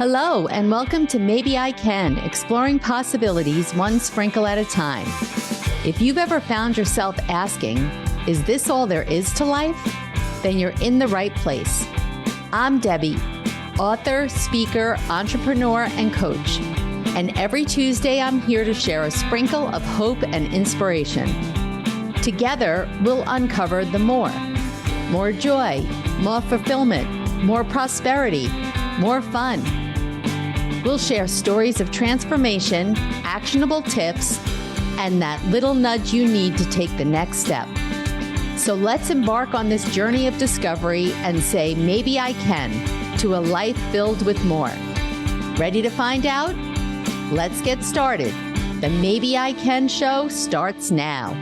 Hello, and welcome to Maybe I Can, exploring possibilities one sprinkle at a time. If you've ever found yourself asking, is this all there is to life? Then you're in the right place. I'm Debbie, author, speaker, entrepreneur, and coach. And every Tuesday, I'm here to share a sprinkle of hope and inspiration. Together, we'll uncover the more joy, more fulfillment, more prosperity, more fun. We'll share stories of transformation, actionable tips, and that little nudge you need to take the next step. So let's embark on this journey of discovery and say, maybe I can, to a life filled with more. Ready to find out? Let's get started. The Maybe I Can show starts now.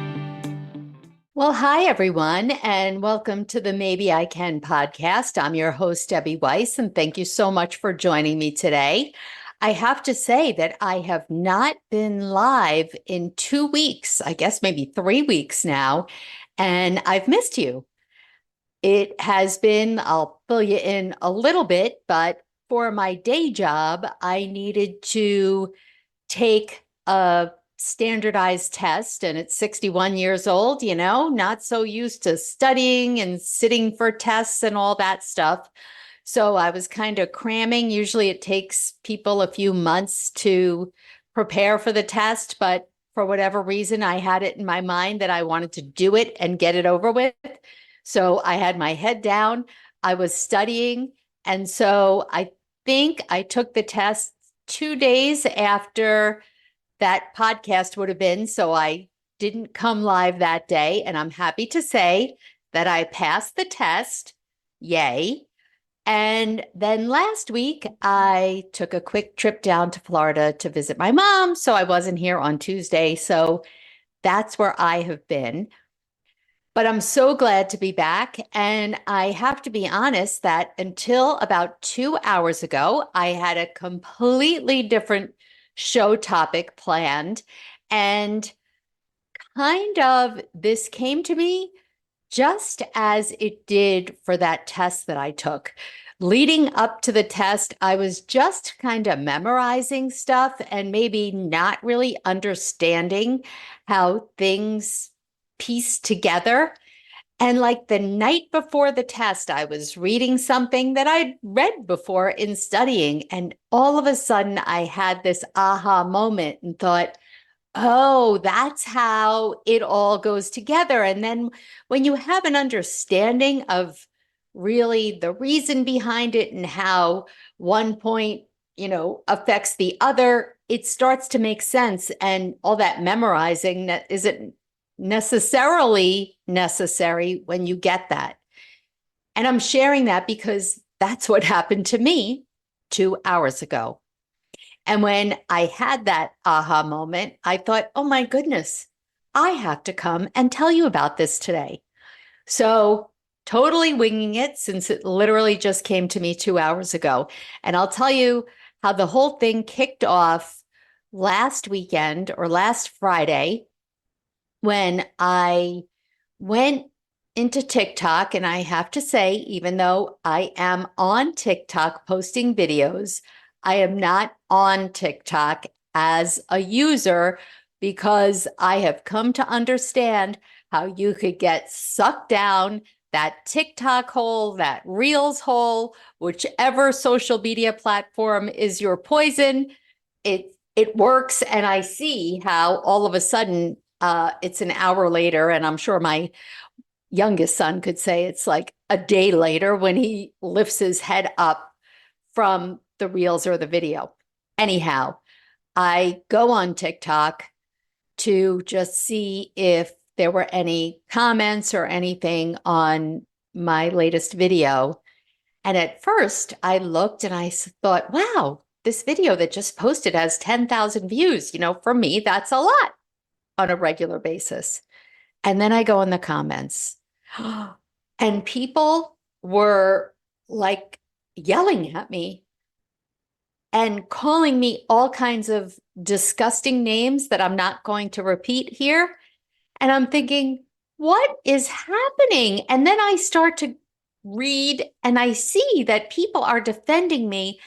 Well, hi, everyone, and welcome to the Maybe I Can podcast. I'm your host, Debbie Weiss, and thank you so much for joining me today. I have to say that I have not been live in 2 weeks, I guess maybe 3 weeks now, and I've missed you. It has been, I'll fill you in a little bit, but for my day job, I needed to take a standardized test, and at 61 years old, not so used to studying and sitting for tests and all that stuff. So I was kind of cramming. Usually it takes people a few months to prepare for the test, but for whatever reason, I had it in my mind that I wanted to do it and get it over with. So I had my head down, I was studying, and so I think I took the test 2 days after that podcast would have been, so I didn't come live that day, and I'm happy to say that I passed the test. Yay. And then last week, I took a quick trip down to Florida to visit my mom, so I wasn't here on Tuesday, so that's where I have been. But I'm so glad to be back, and I have to be honest that until about 2 hours ago, I had a completely different show topic planned, and kind of this came to me just as it did for that test that I took. Leading up to the test, I was just kind of memorizing stuff and maybe not really understanding how things piece together. And like the night before the test, I was reading something that I'd read before in studying. And all of a sudden, I had this aha moment and thought, oh, that's how it all goes together. And then when you have an understanding of really the reason behind it and how one point, affects the other, it starts to make sense. And all that memorizing that isn't necessarily necessary when you get that. And I'm sharing that because that's what happened to me 2 hours ago. And when I had that aha moment, I thought, oh my goodness, I have to come and tell you about this today. So totally winging it, since it literally just came to me 2 hours ago. And I'll tell you how the whole thing kicked off last weekend or last Friday, when I went into TikTok. And I have to say, even though I am on TikTok posting videos, I am not on TikTok as a user, because I have come to understand how you could get sucked down that TikTok hole, that Reels hole, whichever social media platform is your poison. It works. And I see how all of a sudden it's an hour later, and I'm sure my youngest son could say it's like a day later when he lifts his head up from the Reels or the video. Anyhow, I go on TikTok to just see if there were any comments or anything on my latest video. And at first I looked and I thought, wow, this video that just posted has 10,000 views. For me, that's a lot on a regular basis. And then I go in the comments and people were like yelling at me and calling me all kinds of disgusting names that I'm not going to repeat here. And I'm thinking, what is happening? And then I start to read and I see that people are defending me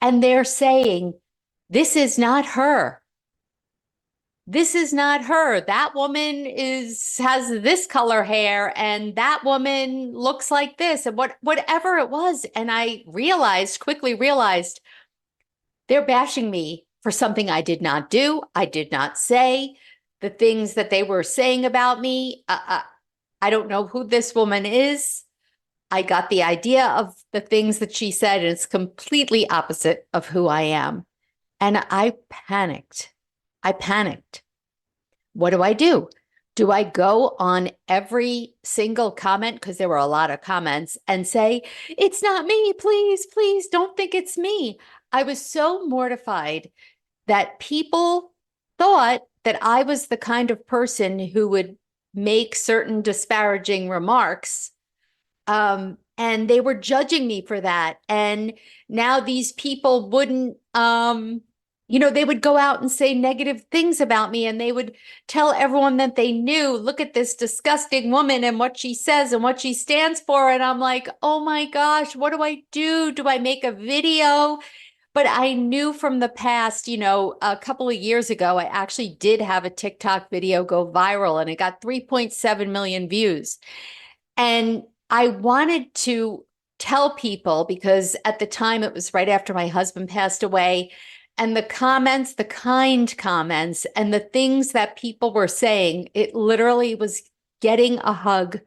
And they're saying, this is not her. This is not her. That woman has this color hair, and that woman looks like this, and whatever it was. And I quickly realized, they're bashing me for something I did not do. I did not say. The things that they were saying about me, I don't know who this woman is. I got the idea of the things that she said, and it's completely opposite of who I am. And I panicked. I panicked. What do? Do I go on every single comment, because there were a lot of comments, and say, it's not me, please, please don't think it's me? I was so mortified that people thought that I was the kind of person who would make certain disparaging remarks. And they were judging me for that. And now these people wouldn't, they would go out and say negative things about me, and they would tell everyone that they knew, look at this disgusting woman and what she says and what she stands for. And I'm like, oh my gosh, what do I do? Do I make a video? But I knew from the past, a couple of years ago, I actually did have a TikTok video go viral, and it got 3.7 million views. And I wanted to tell people, because at the time it was right after my husband passed away, and the comments, the kind comments, and the things that people were saying, it literally was getting a hug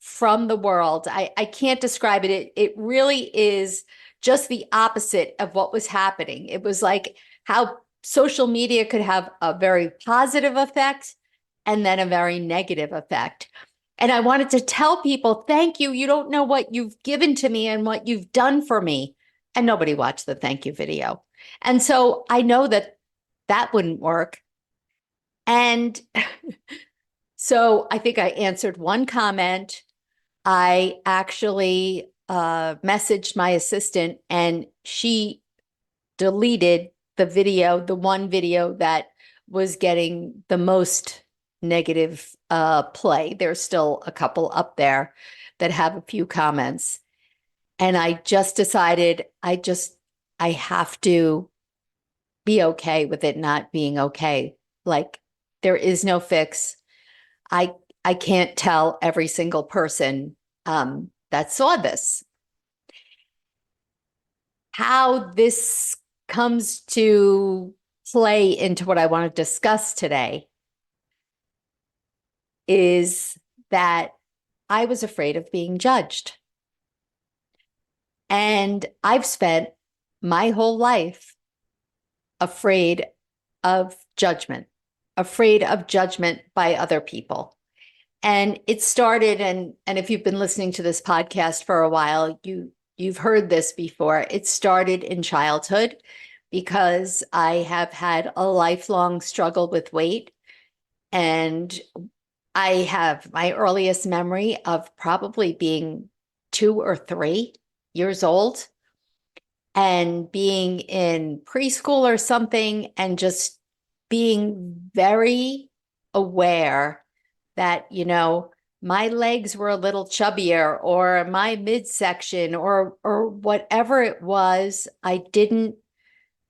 from the world. I can't describe it. It really is just the opposite of what was happening. It was like how social media could have a very positive effect and then a very negative effect. And I wanted to tell people, thank you. You don't know what you've given to me and what you've done for me. And nobody watched the thank you video. And so I know that that wouldn't work. And so I think I answered one comment. I actually messaged my assistant, and she deleted the video, the one video that was getting the most negative play. There's still a couple up there that have a few comments. And I just decided I have to be okay with it not being okay. Like, there is no fix. I can't tell every single person that saw this. How this comes to play into what I want to discuss today is that I was afraid of being judged. And I've spent my whole life afraid of judgment by other people. And it started, and if you've been listening to this podcast for a while, you've heard this before. It started in childhood, because I have had a lifelong struggle with weight. And I have my earliest memory of probably being 2 or 3 years old and being in preschool or something, and just being very aware that, my legs were a little chubbier, or my midsection, or whatever it was. I didn't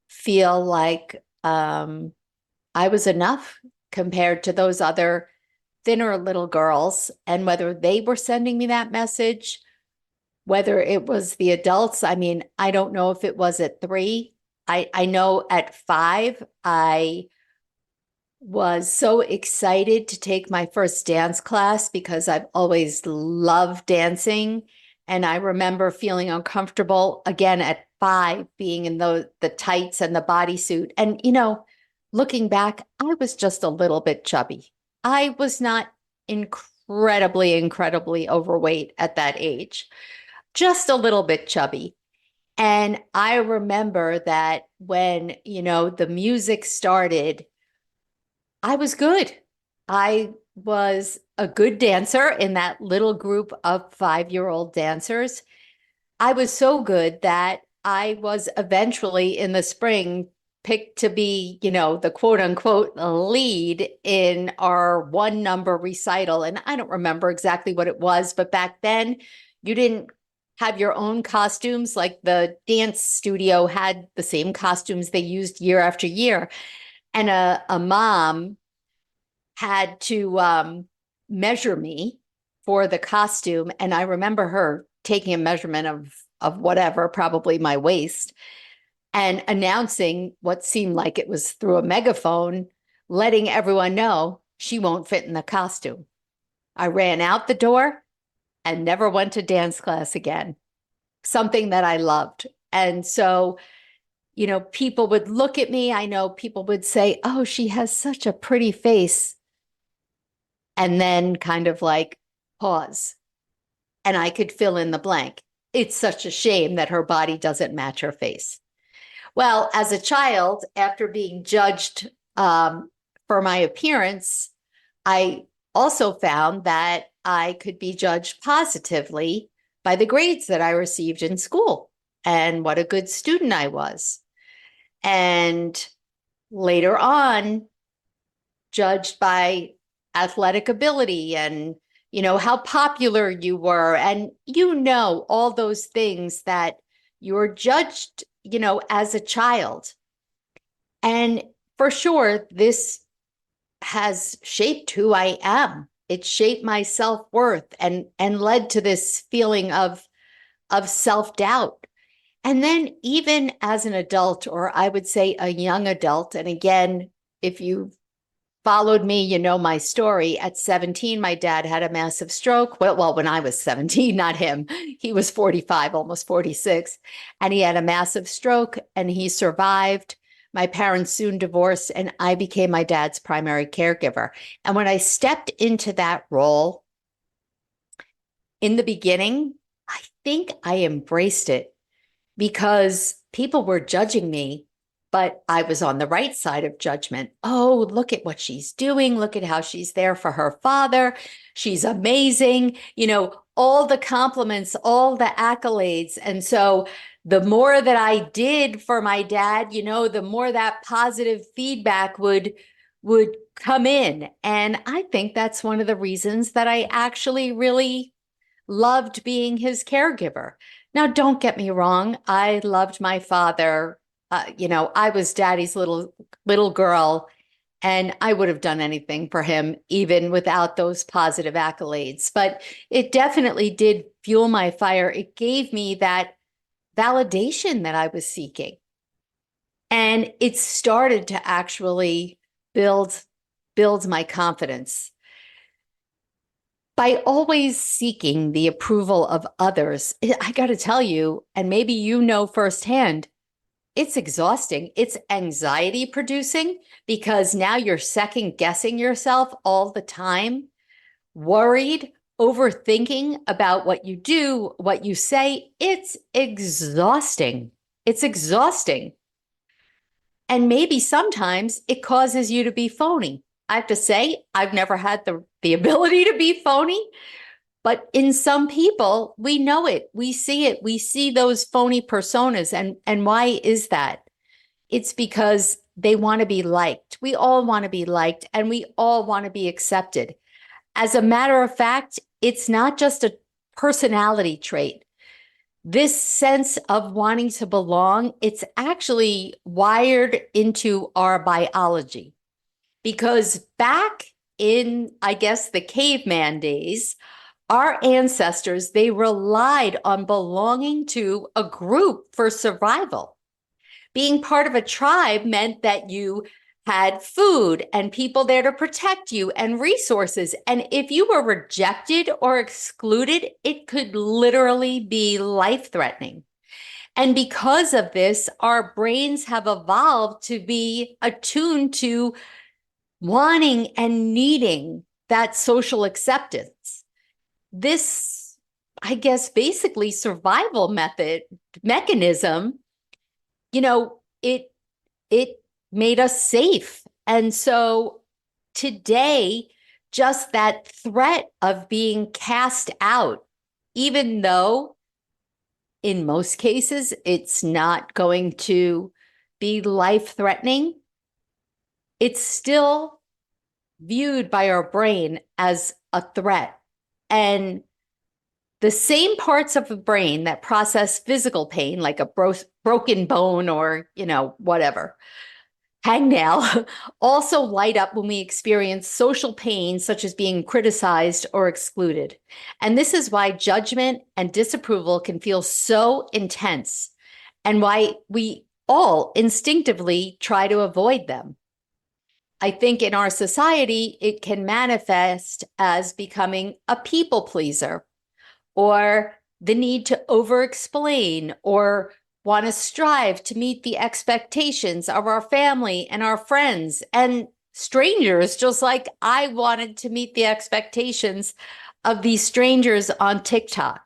feel like I was enough compared to those other thinner little girls. And whether they were sending me that message, whether it was the adults, I mean, I don't know if it was at 3. I know at 5, I was so excited to take my first dance class, because I've always loved dancing. And I remember feeling uncomfortable again at 5, being in the tights and the bodysuit. And, looking back, I was just a little bit chubby. I was not incredibly overweight at that age, just a little bit chubby. And I remember that when, the music started, I was good. I was a good dancer in that little group of 5-year-old dancers. I was so good that I was eventually in the spring picked to be, the quote unquote lead in our 1-number recital. And I don't remember exactly what it was, but back then you didn't have your own costumes. Like the dance studio had the same costumes they used year after year. And a mom had to measure me for the costume. And I remember her taking a measurement of whatever, probably my waist, and announcing what seemed like it was through a megaphone, letting everyone know she won't fit in the costume. I ran out the door and never went to dance class again, something that I loved. And so, people would look at me. I know people would say, oh, she has such a pretty face. And then kind of like pause. And I could fill in the blank. It's such a shame that her body doesn't match her face. Well, as a child, after being judged for my appearance, I also found that I could be judged positively by the grades that I received in school and what a good student I was. And later on, judged by athletic ability and how popular you were, and all those things that you're judged as a child. And for sure, this has shaped who I am. It shaped my self-worth and led to this feeling of self-doubt. And then even as an adult, or I would say a young adult, and again, if you followed me, you know my story. At 17, my dad had a massive stroke. Well, when I was 17, not him. He was 45, almost 46. And he had a massive stroke and he survived. My parents soon divorced and I became my dad's primary caregiver. And when I stepped into that role in the beginning, I think I embraced it because people were judging me, but I was on the right side of judgment. Oh, look at what she's doing. Look at how she's there for her father. She's amazing. All the compliments, all the accolades. And so the more that I did for my dad, the more that positive feedback would come in. And I think that's one of the reasons that I actually really loved being his caregiver. Now, don't get me wrong. I loved my father. I was daddy's little girl, and I would have done anything for him, even without those positive accolades. But it definitely did fuel my fire. It gave me that validation that I was seeking. And it started to actually build my confidence. By always seeking the approval of others, I got to tell you, and maybe firsthand, it's exhausting. It's anxiety producing because now you're second guessing yourself all the time, worried, overthinking about what you do, what you say. It's exhausting. It's exhausting. And maybe sometimes it causes you to be phony. I have to say, I've never had the ability to be phony, but in some people, we know it. We see it. We see those phony personas. And why is that? It's because they want to be liked. We all want to be liked and we all want to be accepted. As a matter of fact, it's not just a personality trait. This sense of wanting to belong, it's actually wired into our biology. Because back in, I guess, the caveman days, our ancestors, they relied on belonging to a group for survival. Being part of a tribe meant that you had food and people there to protect you and resources. And if you were rejected or excluded, it could literally be life-threatening. And because of this, our brains have evolved to be attuned to wanting and needing that social acceptance. This, I guess, basically survival mechanism, it made us safe. And so today, just that threat of being cast out, even though in most cases it's not going to be life-threatening, it's still viewed by our brain as a threat. And the same parts of the brain that process physical pain, like a broken bone or, whatever, hangnail, also light up when we experience social pain, such as being criticized or excluded. And this is why judgment and disapproval can feel so intense and why we all instinctively try to avoid them. I think in our society, it can manifest as becoming a people pleaser or the need to over-explain or want to strive to meet the expectations of our family and our friends and strangers, just like I wanted to meet the expectations of these strangers on TikTok.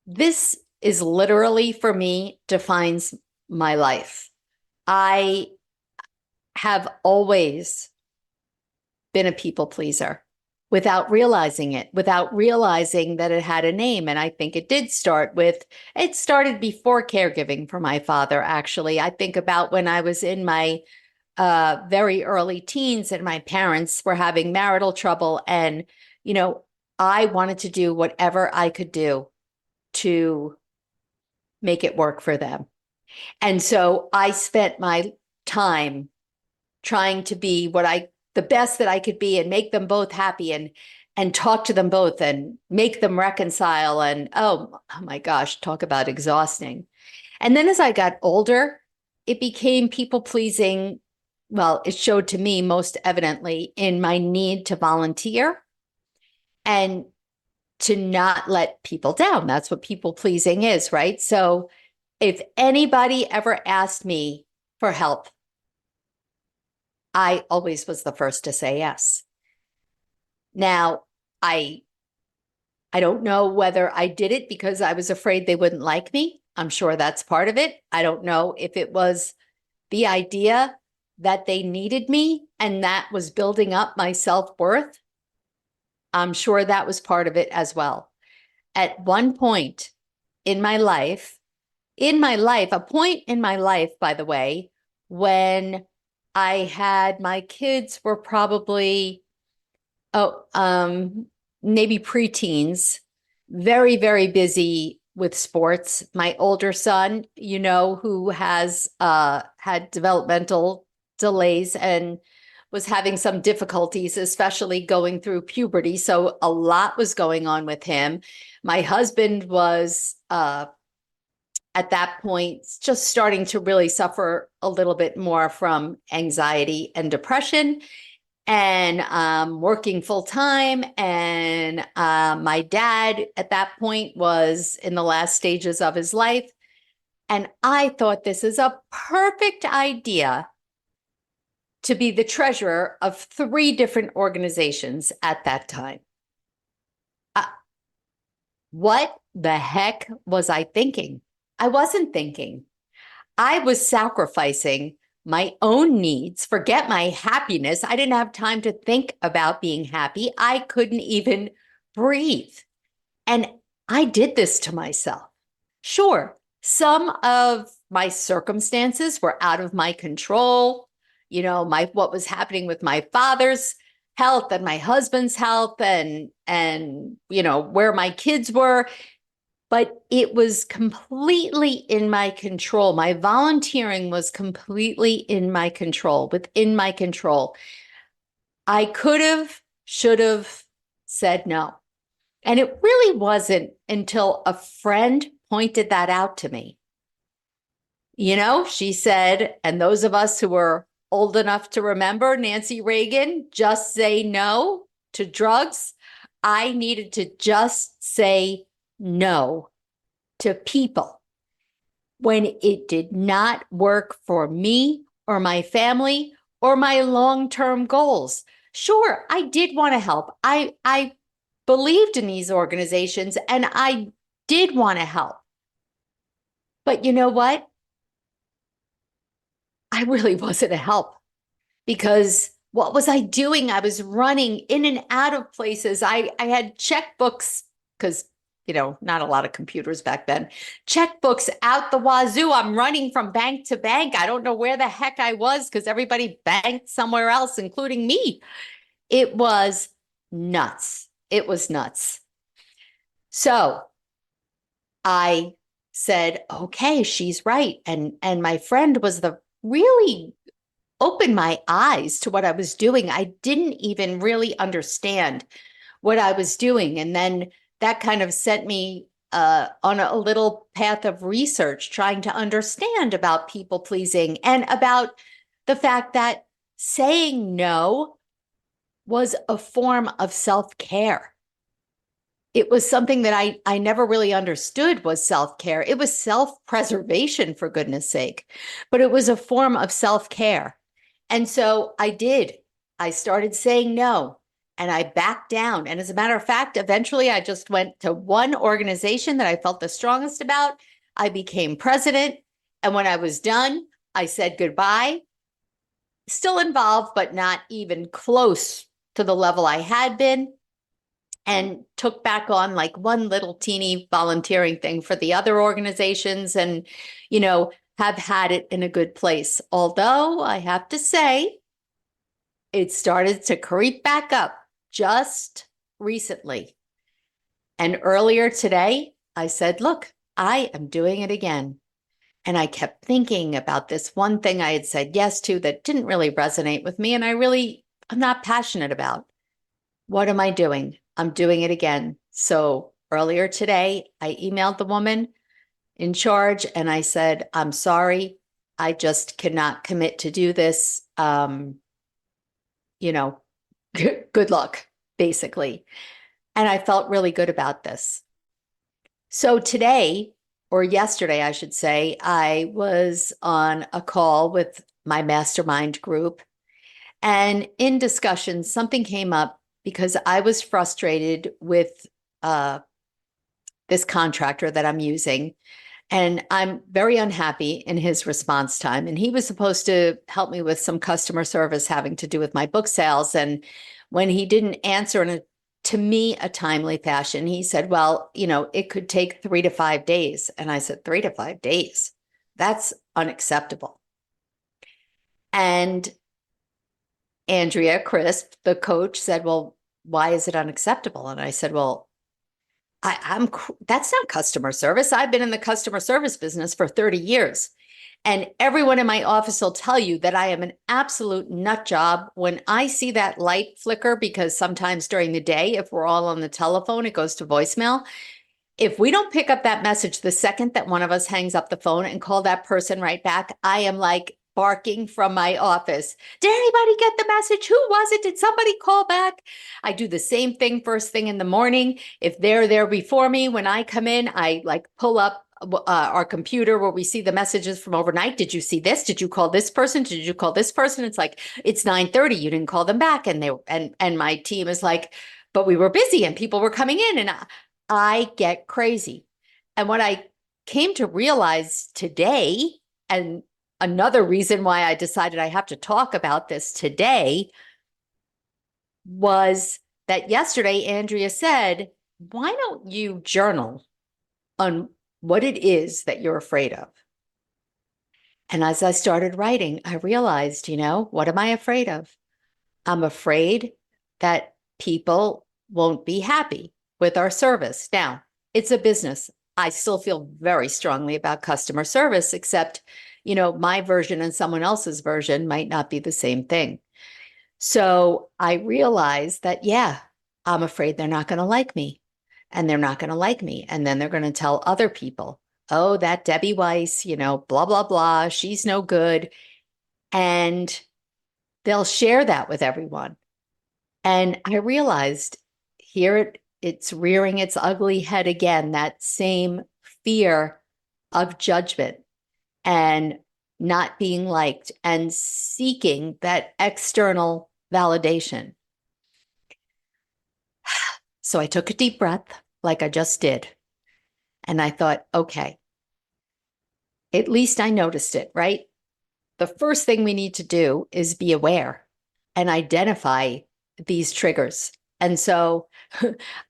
This is literally, for me, defines my life. I have always been a people pleaser without realizing it, without realizing that it had a name. And I think it started before caregiving for my father, actually. I think about when I was in my very early teens and my parents were having marital trouble. And, I wanted to do whatever I could do to make it work for them. And so I spent my time trying to be the best that I could be and make them both happy and talk to them both and make them reconcile. And oh my gosh, talk about exhausting. And then as I got older, it became people pleasing. Well, it showed to me most evidently in my need to volunteer and to not let people down. That's what people pleasing is, right? So if anybody ever asked me for help, I always was the first to say yes. Now, I don't know whether I did it because I was afraid they wouldn't like me. I'm sure that's part of it. I don't know if it was the idea that they needed me and that was building up my self-worth. I'm sure that was part of it as well. At one point in my life, a point in my life, by the way, when my kids were probably, maybe preteens, very, very busy with sports. My older son, who has had developmental delays and was having some difficulties, especially going through puberty. So a lot was going on with him. My husband was at that point just starting to really suffer a little bit more from anxiety and depression, and working full time. And my dad at that point was in the last stages of his life. And I thought this is a perfect idea to be the treasurer of 3 different organizations at that time. What the heck was I thinking? I wasn't thinking. I was sacrificing my own needs, forget my happiness. I didn't have time to think about being happy. I couldn't even breathe. And I did this to myself. Sure, some of my circumstances were out of my control. What was happening with my father's health and my husband's health and where my kids were. But it was completely in my control. My volunteering was completely in my control, within my control. I could have, should have said no. And it really wasn't until a friend pointed that out to me. She said, and those of us who were old enough to remember Nancy Reagan, just say no to drugs. I needed to just say no to people when it did not work for me or my family or my long-term goals. Sure, I did want to help. I believed in these organizations and I did want to help. But you know what? I really wasn't a help, because what was I doing? I was running in and out of places. I had checkbooks, because not a lot of computers back then. Checkbooks out the wazoo. I'm running from bank to bank. I don't know where the heck I was because everybody banked somewhere else, including me. It was nuts. It was nuts. So I said, okay, she's right. And my friend was the really opened my eyes to what I was doing. I didn't even really understand what I was doing. And then that kind of set me on a little path of research, trying to understand about people pleasing and about the fact that saying no was a form of self-care. It was something that I never really understood was self-care. It was self-preservation, for goodness sake, but it was a form of self-care. And so I did. I started saying no and I backed down. And as a matter of fact, eventually I just went to one organization that I felt the strongest about. I became president. And when I was done, I said goodbye. Still involved, but not even close to the level I had been. And took back on like one little teeny volunteering thing for the other organizations and, have had it in a good place. Although I have to say, it started to creep back up just recently. And earlier today, I said, look, I am doing it again. And I kept thinking about this one thing I had said yes to that didn't really resonate with me. And I'm not passionate about. What am I doing? I'm doing it again. So earlier today, I emailed the woman in charge and I said, I'm sorry. I just cannot commit to do this. Good luck, basically. And I felt really good about this. So today, or yesterday, I should say, I was on a call with my mastermind group. And in discussion, something came up because I was frustrated with this contractor that I'm using. And I'm very unhappy in his response time. And he was supposed to help me with some customer service having to do with my book sales. And when he didn't answer in to me, a timely fashion, he said, well, it could take 3 to 5 days. And I said, 3 to 5 days? That's unacceptable. And Andrea Crisp, the coach, said, well, why is it unacceptable? And I said, well, that's not customer service. I've been in the customer service business for 30 years. And everyone in my office will tell you that I am an absolute nut job when I see that light flicker, because sometimes during the day, if we're all on the telephone, it goes to voicemail. If we don't pick up that message the second that one of us hangs up the phone and call that person right back, I am like barking from my office. Did anybody get the message? Who was it? Did somebody call back? I do the same thing first thing in the morning. If they're there before me, when I come in, I like pull up our computer where we see the messages from overnight. Did you see this? Did you call this person? Did you call this person? It's like, it's 9:30. You didn't call them back. And my team is like, but we were busy and people were coming in, and I get crazy. And what I came to realize today, and another reason why I decided I have to talk about this today, was that yesterday Andrea said, why don't you journal on what it is that you're afraid of? And as I started writing, I realized, what am I afraid of? I'm afraid that people won't be happy with our service. Now, it's a business. I still feel very strongly about customer service, except, my version and someone else's version might not be the same thing. So I realized that, yeah, I'm afraid they're not going to like me, and they're not going to like me. And then they're going to tell other people, oh, that Debbie Weiss, blah, blah, blah, she's no good. And they'll share that with everyone. And I realized here it's rearing its ugly head again, that same fear of judgment and not being liked and seeking that external validation. So I took a deep breath like I just did. And I thought, okay, at least I noticed it, right? The first thing we need to do is be aware and identify these triggers. And so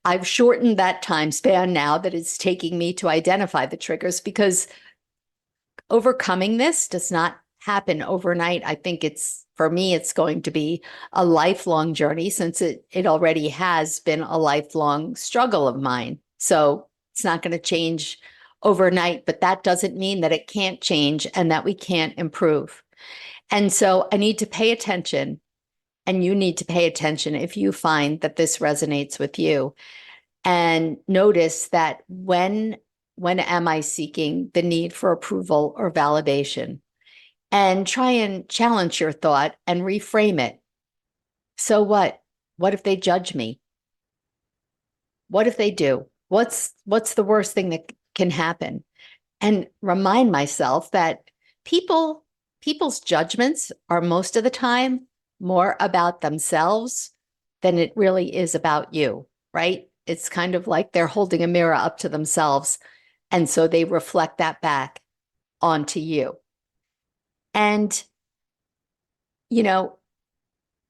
I've shortened that time span now that it's taking me to identify the triggers, because overcoming this does not happen overnight. I think for me, it's going to be a lifelong journey, since it already has been a lifelong struggle of mine. So it's not going to change overnight, but that doesn't mean that it can't change and that we can't improve. And so I need to pay attention, and you need to pay attention if you find that this resonates with you. And notice that when am I seeking the need for approval or validation? And try and challenge your thought and reframe it. So what? What if they judge me? What if they do? What's the worst thing that can happen? And remind myself that people's judgments are most of the time more about themselves than it really is about you, right? It's kind of like they're holding a mirror up to themselves, and so they reflect that back onto you. And,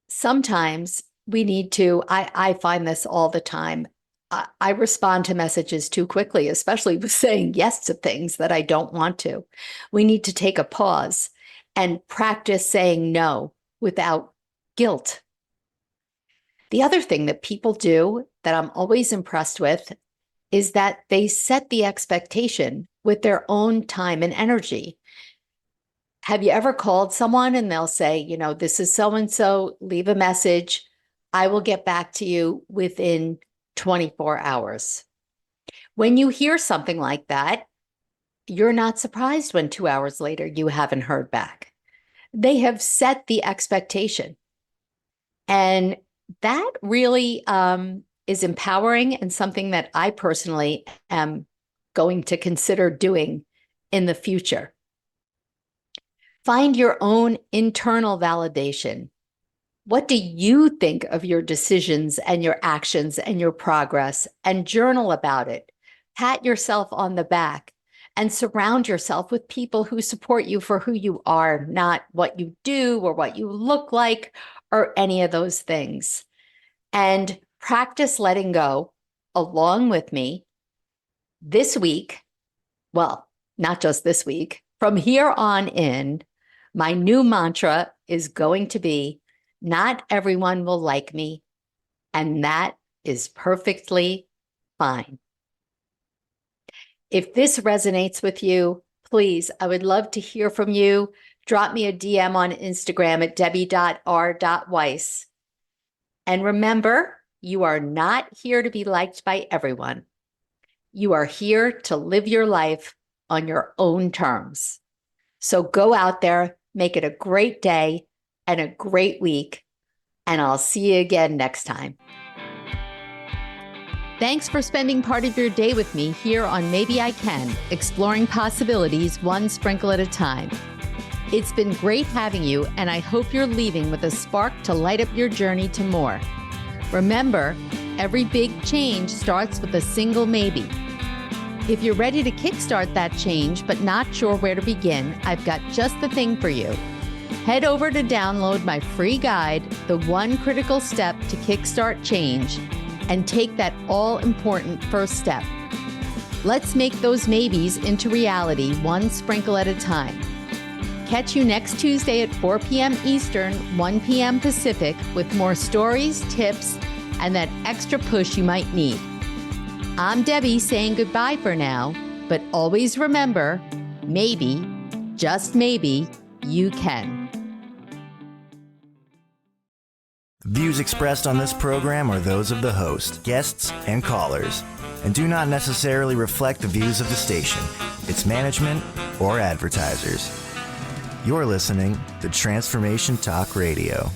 sometimes we need to, I find this all the time. I respond to messages too quickly, especially with saying yes to things that I don't want to. We need to take a pause and practice saying no without guilt. The other thing that people do that I'm always impressed with is that they set the expectation with their own time and energy. Have you ever called someone and they'll say, this is so-and-so, leave a message. I will get back to you within 24 hours. When you hear something like that, you're not surprised when 2 hours later you haven't heard back. They have set the expectation. And that really is empowering, and something that I personally am going to consider doing in the future. Find your own internal validation. What do you think of your decisions and your actions and your progress? And journal about it. Pat yourself on the back and surround yourself with people who support you for who you are, not what you do or what you look like or any of those things. And practice letting go along with me this week. Well, not just this week. From here on in, my new mantra is going to be, not everyone will like me, and that is perfectly fine. If this resonates with you, please, I would love to hear from you. Drop me a DM on Instagram at debbie.r.weiss. And remember, you are not here to be liked by everyone. You are here to live your life on your own terms. So go out there, make it a great day and a great week, and I'll see you again next time. Thanks for spending part of your day with me here on Maybe I Can, exploring possibilities one sprinkle at a time. It's been great having you, and I hope you're leaving with a spark to light up your journey to more. Remember, every big change starts with a single maybe. If you're ready to kickstart that change but not sure where to begin, I've got just the thing for you. Head over to download my free guide, The One Critical Step to Kickstart Change, and take that all-important first step. Let's make those maybes into reality one sprinkle at a time. Catch you next Tuesday at 4 p.m. Eastern, 1 p.m. Pacific, with more stories, tips, and that extra push you might need. I'm Debbie saying goodbye for now, but always remember, maybe, just maybe, you can. Views expressed on this program are those of the host, guests, and callers, and do not necessarily reflect the views of the station, its management, or advertisers. You're listening to Transformation Talk Radio.